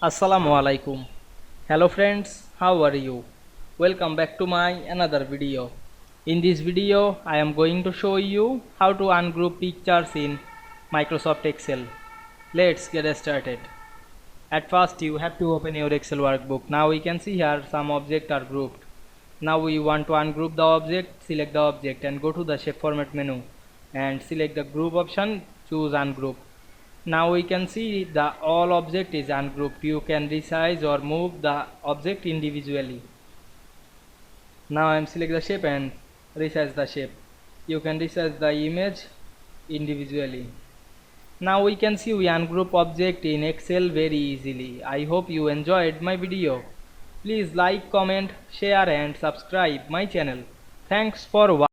Assalamu Walaikum. Hello friends, how are you? Welcome back to my another video. In this video, I am going to show you how to ungroup pictures in Microsoft Excel. Let's get started. At first, you have to open your Excel workbook. Now we can see here some objects are grouped. Now we want to ungroup the object, select the object and go to the shape format menu and select the group option, choose ungroup. Now we can see the all object is ungrouped. You can resize or move the object individually. Now I am select the shape and resize the shape. You can resize the image individually. Now we can see we ungroup object in Excel very easily. I hope you enjoyed my video. Please like, comment, share and subscribe my channel. Thanks for watching.